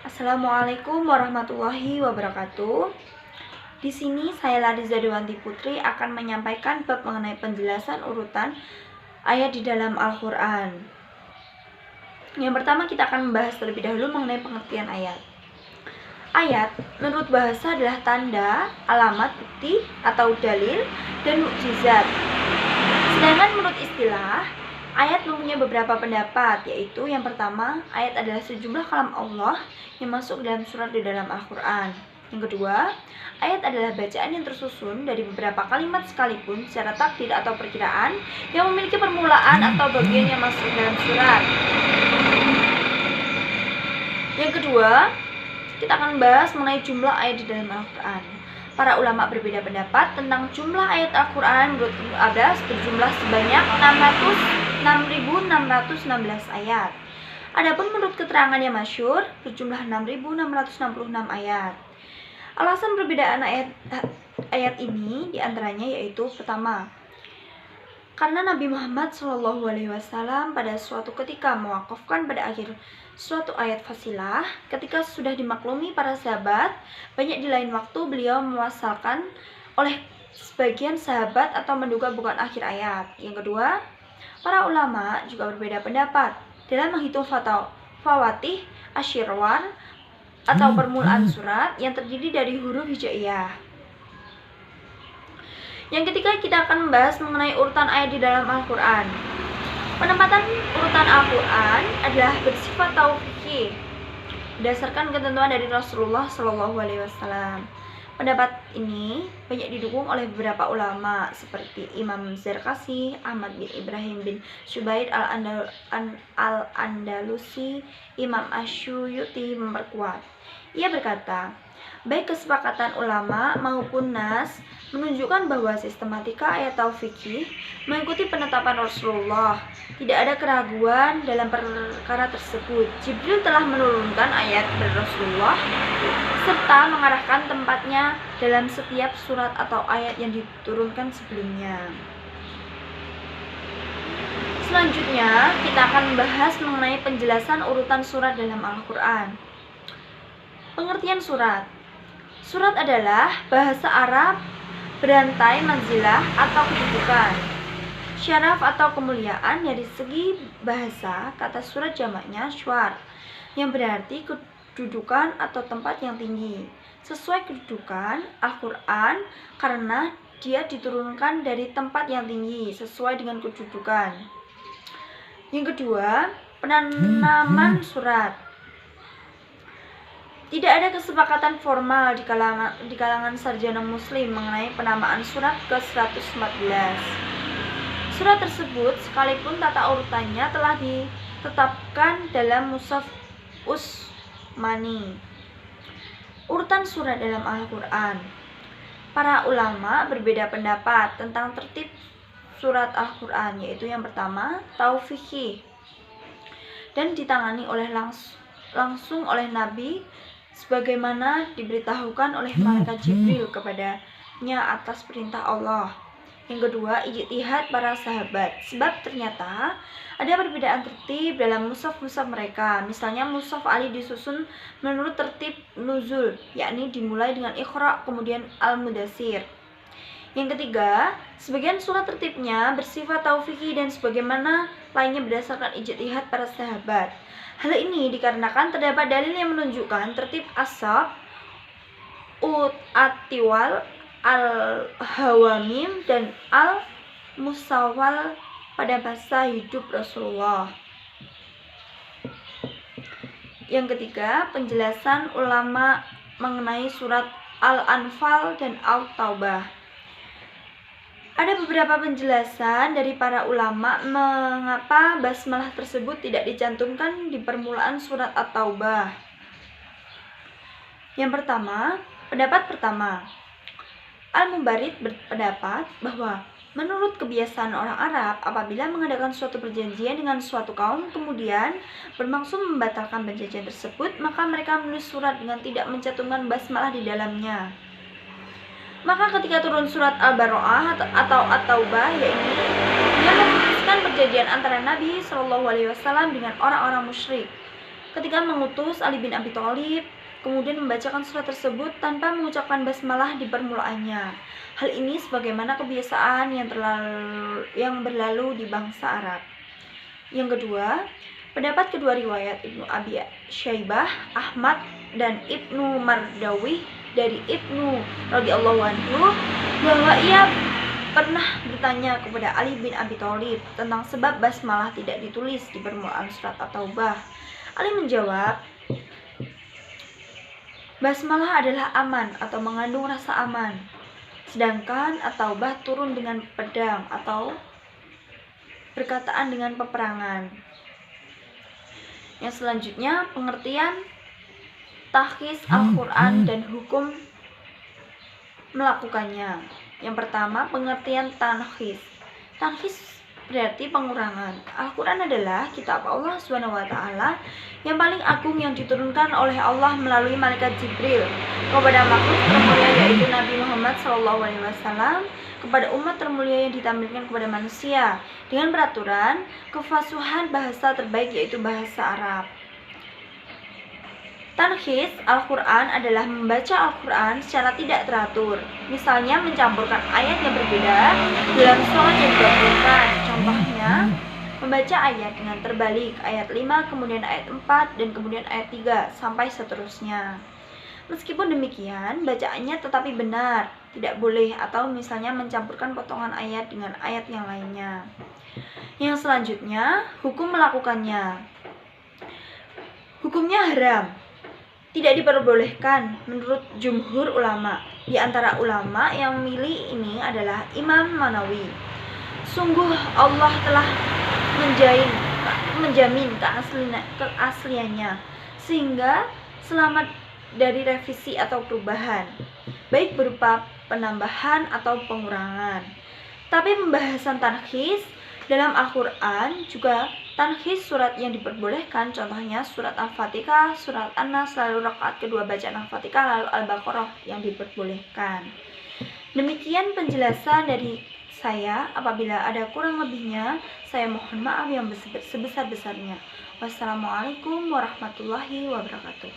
Assalamualaikum warahmatullahi wabarakatuh. Di sini saya Ladiza Dewanti Putri akan menyampaikan bab mengenai penjelasan urutan ayat di dalam Al-Quran. Yang pertama kita akan membahas terlebih dahulu mengenai pengertian ayat. Ayat menurut bahasa adalah tanda, alamat, bukti, atau dalil, dan mukjizat. Sedangkan menurut istilah, ayat mempunyai beberapa pendapat, yaitu yang pertama, ayat adalah sejumlah kalam Allah yang masuk dalam surat di dalam Al-Quran. Yang kedua, ayat adalah bacaan yang tersusun dari beberapa kalimat sekalipun secara takdir atau perkiraan yang memiliki permulaan atau bagian yang masuk dalam surat. Yang kedua, kita akan bahas mengenai jumlah ayat di dalam Al-Quran. Para ulama berbeda pendapat tentang jumlah ayat Al-Quran. Menurut Ibnu Abbas berjumlah sebanyak 6.616 ayat. Adapun menurut keterangan yang masyhur berjumlah 6.666 ayat. Alasan perbedaan ayat ini diantaranya yaitu pertama, karena Nabi Muhammad SAW pada suatu ketika mewakafkan pada akhir suatu ayat fasilah, ketika sudah dimaklumi para sahabat, banyak di lain waktu beliau mewasalkan oleh sebagian sahabat atau menduga bukan akhir ayat. Yang kedua, para ulama juga berbeda pendapat dalam menghitung fawatih asyirwar atau permulaan surat yang terdiri dari huruf hijaiyah. Yang ketiga, kita akan membahas mengenai urutan ayat di dalam Al-Quran. Penempatan urutan Al-Quran adalah bersifat tauqifiyah berdasarkan ketentuan dari Rasulullah SAW. Pendapat ini banyak didukung oleh beberapa ulama seperti Imam Zarqasi, Ahmad bin Ibrahim bin Syubair al-Andalusi, Imam Asyuyuti memperkuat. Ia berkata, baik kesepakatan ulama maupun nas menunjukkan bahwa sistematika ayat taufikih mengikuti penetapan Rasulullah. Tidak ada keraguan dalam perkara tersebut. Jibril telah menurunkan ayat kepada Rasulullah serta mengarahkan tempatnya dalam setiap surat atau ayat yang diturunkan sebelumnya. Selanjutnya, kita akan membahas mengenai penjelasan urutan surat dalam Al-Quran. Pengertian surat. Surat adalah bahasa Arab berantai manzilah atau kedudukan, syaraf atau kemuliaan. Dari segi bahasa, kata surat jamaknya syuar, yang berarti kedudukan atau tempat yang tinggi. Sesuai kedudukan Al-Quran karena dia diturunkan dari tempat yang tinggi sesuai dengan kedudukan. Yang kedua, penanaman surat. Tidak ada kesepakatan formal di kalangan sarjana muslim mengenai penamaan surat ke-114. Surat tersebut sekalipun tata urutannya telah ditetapkan dalam Mushaf Utsmani. Urutan surat dalam Al-Quran. Para ulama berbeda pendapat tentang tertib surat Al-Quran, yaitu yang pertama, taufikih, dan ditangani langsung oleh Nabi sebagaimana diberitahukan oleh malaikat Jibril kepadanya atas perintah Allah. Yang kedua, ijtihad para sahabat, sebab ternyata ada perbedaan tertib dalam mushaf-mushaf mereka. Misalnya mushaf Ali disusun menurut tertib nuzul, yakni dimulai dengan Iqra kemudian Al-Mudaththir. Yang ketiga, sebagian surat tertibnya bersifat taufikih dan sebagaimana lainnya berdasarkan ijtihad para sahabat. Hal ini dikarenakan terdapat dalil yang menunjukkan tertib ashab, At-Tiwal, Al-Hawamim, dan Al-Musawwal pada masa hidup Rasulullah. Yang ketiga, penjelasan ulama mengenai surat Al-Anfal dan Al-Taubah. Ada beberapa penjelasan dari para ulama mengapa basmalah tersebut tidak dicantumkan di permulaan surat At-Taubah. Yang pertama, pendapat pertama, Al-Mubarid berpendapat bahwa menurut kebiasaan orang Arab, apabila mengadakan suatu perjanjian dengan suatu kaum kemudian bermaksud membatalkan perjanjian tersebut, maka mereka menulis surat dengan tidak mencantumkan basmalah di dalamnya. Maka ketika turun surat Al-Baro'ah atau At-Taubah, yaitu dia memutuskan perjanjian antara Nabi SAW dengan orang-orang musyrik. ketika mengutus Ali bin Abi Thalib, kemudian membacakan surat tersebut tanpa mengucapkan basmalah di permulaannya. Hal ini sebagaimana kebiasaan yang berlalu di bangsa Arab. Yang kedua, pendapat kedua riwayat Ibnu Abi Syaibah, Ahmad, dan Ibnu Mardawih dari Ibnu radhiyallahu anhu bahwa ia pernah bertanya kepada Ali bin Abi Thalib tentang sebab basmalah tidak ditulis di permulaan surat At-Taubah. Ali menjawab, basmalah adalah aman atau mengandung rasa aman, sedangkan At-Taubah turun dengan pedang atau perkataan dengan peperangan. Yang selanjutnya, pengertian takhis Al-Quran dan hukum melakukannya. Yang pertama, pengertian tankhis. Tankhis berarti pengurangan. Al-Quran adalah kitab Allah SWT yang paling agung yang diturunkan oleh Allah melalui malaikat Jibril kepada makhluk termulia yaitu Nabi Muhammad SAW, kepada umat termulia yang ditampilkan kepada manusia dengan peraturan kefasuhan bahasa terbaik yaitu bahasa Arab. Tankhis Al-Quran adalah membaca Al-Quran secara tidak teratur, misalnya mencampurkan ayat yang berbeda dalam sholat yang digabungkan. Contohnya, membaca ayat dengan terbalik, ayat 5, kemudian ayat 4, dan kemudian ayat 3, sampai seterusnya. Meskipun demikian, bacaannya tetapi benar, tidak boleh, atau misalnya mencampurkan potongan ayat dengan ayat yang lainnya. Yang selanjutnya, hukum melakukannya. Hukumnya haram, tidak diperbolehkan menurut jumhur ulama. Di antara ulama yang memilih ini adalah Imam Manawi. Sungguh Allah telah menjamin keasliannya sehingga selamat dari revisi atau perubahan, baik berupa penambahan atau pengurangan. Tapi pembahasan tankhis dalam Al-Quran juga tankhis surat yang diperbolehkan, contohnya surat Al-Fatihah, surat An-Nas, lalu rakaat kedua bacaan Al-Fatihah, lalu Al-Baqarah yang diperbolehkan. Demikian penjelasan dari saya. Apabila ada kurang lebihnya, saya mohon maaf yang sebesar-besarnya. Wassalamualaikum warahmatullahi wabarakatuh.